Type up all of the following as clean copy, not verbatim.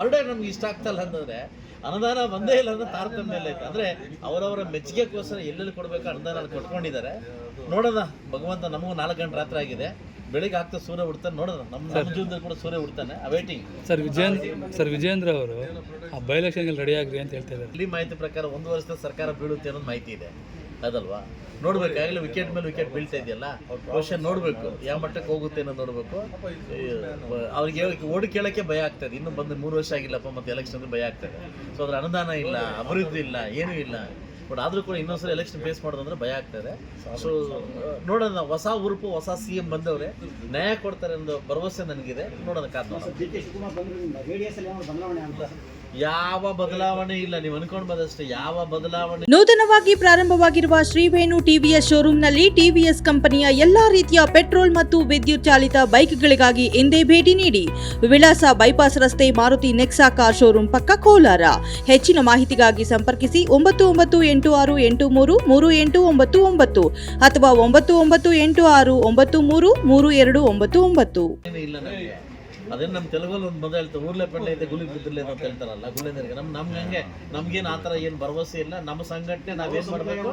ಹೊರಡೆ ನಮ್ಗೆ ಇಷ್ಟ ಆಗ್ತಲ್ಲ ಅಂತಂದರೆ ಅನುದಾನ ಬಂದೇ ಇಲ್ಲ ಅಂದ್ರೆ ತಾರತಮ್ಯ ಎಲ್ಲ ಐತೆ. ಅಂದರೆ ಅವರವರ ಮೆಚ್ಚುಗೆಗೋಸ್ಕರ ಎಲ್ಲೆಲ್ಲಿ ಕೊಡಬೇಕು ಅನುದಾನ ಕೊಟ್ಕೊಂಡಿದ್ದಾರೆ. ನೋಡೋಣ, ಭಗವಂತ ನಮಗೂ 4 ಗಂಟೆ ರಾತ್ರಿ ಆಗಿದೆ, ಬೆಳಿಗ್ಗೆ ಆಗ್ತಾ ಸೂರ್ಯ ಉಡ್ತಾನೆ, ನೋಡೋಣ. ನಮ್ಮ ಜೀವನದಲ್ಲಿ ಕೂಡ ಸೂರ್ಯ ಉಡ್ತಾನೆ, ವೇಟಿಂಗ್. ಸರ್ ವಿಜೇಂದ್ರ ಅವರು ಆ ಬೈ ಎಲೆಕ್ಷನ್ಗೆ ರೆಡಿ ಆಗ್ರಿ ಅಂತ ಹೇಳ್ತಾ ಇದ್ದಾರೆ. ಇಲ್ಲಿ ಮಾಹಿತಿ ಪ್ರಕಾರ 1 ವರ್ಷದ ಸರ್ಕಾರ ಬೀಳುತ್ತೆ ಅನ್ನೋದು ಮಾಹಿತಿ ಇದೆ, ಅದಲ್ವಾ? ನೋಡ್ಬೇಕು, ಆಗಲೇ ವಿಕೆಟ್ ಮೇಲೆ ವಿಕೆಟ್ ಬೀಳ್ತಾ ಇದೆಯಲ್ಲ, ಬಹುಶಃ ನೋಡಬೇಕು ಯಾವ ಮಟ್ಟಕ್ಕೆ ಹೋಗುತ್ತೆ ಅನ್ನೋದು ನೋಡಬೇಕು. ಅವ್ರಿಗೆ ಓಡಿ ಕೇಳೋಕ್ಕೆ ಭಯ ಆಗ್ತದೆ, ಇನ್ನು ಬಂದು 3 ವರ್ಷ ಆಗಿಲ್ಲಪ್ಪ, ಮತ್ತೆ ಎಲೆಕ್ಷನ್ ಭಯ ಆಗ್ತದೆ. ಸೊ ಅದ್ರ ಅನುದಾನ ಇಲ್ಲ, ಅಭಿವೃದ್ಧಿ ಇಲ್ಲ, ಏನೂ ಇಲ್ಲ. ಬಟ್ ಆದರೂ ಕೂಡ ಇನ್ನೊಂದ್ಸಲ ಎಲೆಕ್ಷನ್ ಫೇಸ್ ಮಾಡೋದಂದ್ರೆ ಭಯ ಆಗ್ತದೆ. ಸೊ ನೋಡೋಣ, ಹೊಸ ಉರುಪು, ಹೊಸ CM ಬಂದವ್ರೆ, ನ್ಯಾಯ ಕೊಡ್ತಾರೆ ಅನ್ನೋ ಭರವಸೆ ನನಗಿದೆ. ನೋಡೋಣ, ಕಾದು. ಯಾವ ಬದಲಾವಣೆ ಇಲ್ಲ, ನೀವು ಅನ್ಕೊಂಡು ಬಂದಷ್ಟೇ, ಯಾವ ಬದಲಾವಣೆ. ನೂತನವಾಗಿ ಪ್ರಾರಂಭವಾಗಿರುವ ಶ್ರೀವೇಣು TVS ಶೋರೂಮ್ನಲ್ಲಿ TVS ಕಂಪನಿಯ ಎಲ್ಲಾ ರೀತಿಯ ಪೆಟ್ರೋಲ್ ಮತ್ತು ವಿದ್ಯುತ್ ಚಾಲಿತ ಬೈಕ್ಗಳಿಗಾಗಿ ಎಂದೇ ಭೇಟಿ ನೀಡಿ. ವಿಳಾಸ ಬೈಪಾಸ್ ರಸ್ತೆ, ಮಾರುತಿ ನೆಕ್ಸಾ ಕಾರ್ ಶೋರೂಮ್ ಪಕ್ಕ, ಕೋಲಾರ. ಹೆಚ್ಚಿನ ಮಾಹಿತಿಗಾಗಿ ಸಂಪರ್ಕಿಸಿ 9986833899 ಅಥವಾ 9986933299. ಅದೇನು ನಮ್ಮ ತೆಲುಗಲ್ಲಿ ಒಂದು ಮೊದಲು ಹೇಳ್ತಾರೆ, ಊರ್ಲೆ ಪೆಂಡೆ ಇದೆ ಗುಲಿ ಬಿದ್ದಿಲ್ಲ ಅಂತ ಹೇಳ್ತಾರಲ್ಲ, ಗುಲೇಂದ್ರಿಗೆ. ನಮ್ಗೆ ಹಂಗೆ, ನಮ್ಗೇನು ಆ ಥರ ಏನು ಭರವಸೆ ಇಲ್ಲ. ನಮ್ಮ ಸಂಘಟನೆ ನಾವೇನು ಮಾಡಬೇಕು.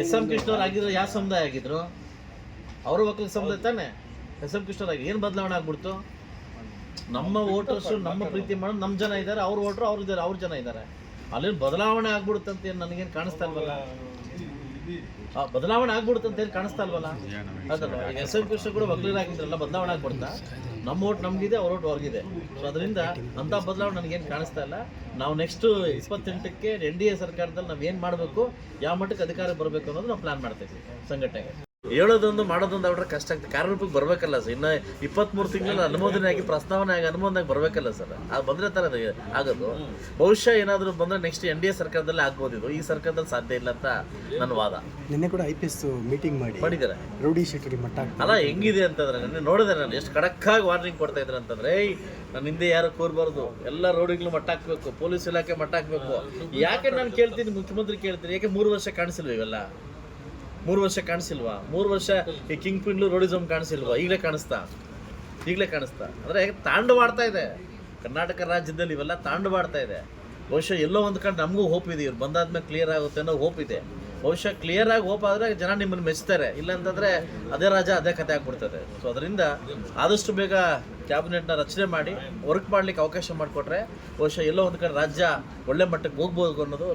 SM ಕೃಷ್ಣವ್ರು ಆಗಿದ್ರು, ಯಾವ ಸಮುದಾಯ ಆಗಿದ್ರು? ಅವರು ಒಕ್ಕಲಿಗ ಸಮುದಾಯ ತಾನೆ. SM ಕೃಷ್ಣವ್ರು ಆಗಿ ಏನು ಬದಲಾವಣೆ ಆಗ್ಬಿಡ್ತು? ನಮ್ಮ ವೋಟರ್ಸು ನಮ್ಮ ಪ್ರೀತಿ ಮಾಡೋದು ನಮ್ಮ ಜನ ಇದ್ದಾರೆ, ಅವ್ರ ವೋಟ್ರು ಅವ್ರು ಇದ್ದಾರೆ, ಅವ್ರ ಜನ ಇದ್ದಾರೆ. ಅಲ್ಲೇನು ಬದಲಾವಣೆ ಆಗ್ಬಿಡುತ್ತಂತ ಏನು ನನಗೇನು ಕಾಣಿಸ್ತಾ ಇಲ್ವಲ್ಲ? ಬದಲಾವಣೆ ಆಗ್ಬಿಡುತ್ತಂತ ಏನು ಕಾಣಿಸ್ತಾ ಇಲ್ವಲ್ಲ? ಅದಲ್ಲ, ಈಗ SM ಕೃಷ್ಣ ಕೂಡ ಒಕ್ಕಲಿಗರಾಗಿದ್ರಲ್ಲ, ಬದಲಾವಣೆ ಆಗ್ಬಿಡ್ತಾ? ನಮ್ಮ ಓಟ್ ನಮಗಿದೆ, ಅವ್ರ ಓಟ್ ಅವ್ರಿಗಿದೆ. ಸೊ ಅದರಿಂದ ಅಂಥ ಬದಲಾವಣೆ ನನಗೇನು ಕಾಣಿಸ್ತಾ ಇಲ್ಲ. ನಾವು ನೆಕ್ಸ್ಟ್ 28ಕ್ಕೆ NDA ಸರ್ಕಾರದಲ್ಲಿ ನಾವು ಏನು ಮಾಡಬೇಕು, ಯಾವ ಮಟ್ಟಕ್ಕೆ ಅಧಿಕಾರ ಬರಬೇಕು ಅನ್ನೋದು ನಾವು ಪ್ಲಾನ್ ಮಾಡ್ತಾ ಇದ್ದೀವಿ ಸಂಘಟನೆಗೆ. ಹೇಳೋದೊಂದು ಮಾಡೋದೊಂದು ಅವ್ರ ಕಷ್ಟ ಆಗ್ತದೆ. ಕಾರ್ಯರೂಪಕ್ಕೆ ಬರಬೇಕಲ್ಲ ಸರ್. ಇನ್ನು 23 ತಿಂಗಳಲ್ಲಿ ಅನುಮೋದನೆ ಆಗಿ, ಪ್ರಸ್ತಾವನೆ ಆಗಿ, ಅನುಮೋದನೆಗೆ ಬರಬೇಕಲ್ಲ ಸರ್. ಅದು ಬಂದರೆ ಥರ ಆಗೋದು. ಬಹುಶಃ ಏನಾದರೂ ಬಂದರೆ ನೆಕ್ಸ್ಟ್ NDA ಸರ್ಕಾರದಲ್ಲೇ ಆಗ್ಬೋದು. ಇದು ಈ ಸರ್ಕಾರದಲ್ಲಿ ಸಾಧ್ಯ ಇಲ್ಲ ಅಂತ ನನ್ನ ವಾದ. ನಿನ್ನೆ ಕೂಡ IPS ಮೀಟಿಂಗ್ ಮಾಡಿದ್ದಾರೆ. ರೌಡಿ ಶೀಟರಿ ಮಟ್ಟ ಅಲ್ಲ ಹೆಂಗಿದೆ ಅಂತಂದ್ರೆ, ನೆನ್ನೆ ನೋಡಿದೆ ನಾನು ಎಷ್ಟು ಖಡಕ್ಕಾಗಿ ವಾರ್ನಿಂಗ್ ಕೊಡ್ತಾ ಇದ್ರು ಅಂತಂದ್ರೆ, ನನ್ನ ಹಿಂದೆ ಯಾರು ಕೂರಬಾರ್ದು, ಎಲ್ಲ ರೌಡಿಗಳು ಮಟ್ಟ ಹಾಕಬೇಕು, ಪೊಲೀಸ್ ಇಲಾಖೆ ಮಟ್ಟ ಹಾಕಬೇಕು. ಯಾಕೆ ನಾನು ಕೇಳ್ತೀನಿ, ಮುಖ್ಯಮಂತ್ರಿ ಕೇಳ್ತೀನಿ, ಯಾಕೆ 3 ವರ್ಷ ಕಾಣಿಸಿಲ್ವ ಇವೆಲ್ಲ? 3 ವರ್ಷ ಕಾಣಿಸಿಲ್ವಾ? 3 ವರ್ಷ ಈ ಕಿಂಗ್ ಪಿನ್ಲು ರೋಡಿಸಮ್ ಕಾಣಿಸಿಲ್ವಾ? ಈಗಲೇ ಕಾಣಿಸ್ತಾ ಅಂದರೆ ತಾಂಡವಾಡ್ತಾ ಇದೆ ಕರ್ನಾಟಕ ರಾಜ್ಯದಲ್ಲಿ. ಇವೆಲ್ಲ ತಾಂಡವಾಡ್ತಾ ಇದೆ. ಬಹುಶಃ ಎಲ್ಲೋ ಒಂದು ಕಡೆ ನಮಗೂ ಹೋಪ್ ಇದೆ, ಇವ್ರು ಬಂದಾದ್ಮೇಲೆ ಕ್ಲಿಯರ್ ಆಗುತ್ತೆ ಅನ್ನೋ ಹೋಪ್ ಇದೆ. ಬಹುಶಃ ಕ್ಲಿಯರ್ ಆಗಿ ಹೋಪ್ ಆದರೆ ಜನ ನಿಮ್ಮನ್ನು ಮೆಚ್ತಾರೆ, ಇಲ್ಲಾಂತಂದರೆ ಅದೇ ರಾಜ ಅದೇ ಕತೆ ಆಗ್ಬಿಡ್ತದೆ. ಸೊ ಅದರಿಂದ ಆದಷ್ಟು ಬೇಗ ಕ್ಯಾಬಿನೆಟ್ನ ರಚನೆ ಮಾಡಿ ವರ್ಕ್ ಮಾಡಲಿಕ್ಕೆ ಅವಕಾಶ ಮಾಡಿಕೊಟ್ರೆ ಬಹುಶಃ ಎಲ್ಲೋ ಒಂದು ಕಡೆ ರಾಜ್ಯ ಒಳ್ಳೆ ಮಟ್ಟಕ್ಕೆ ಹೋಗ್ಬೋದು ಅನ್ನೋದು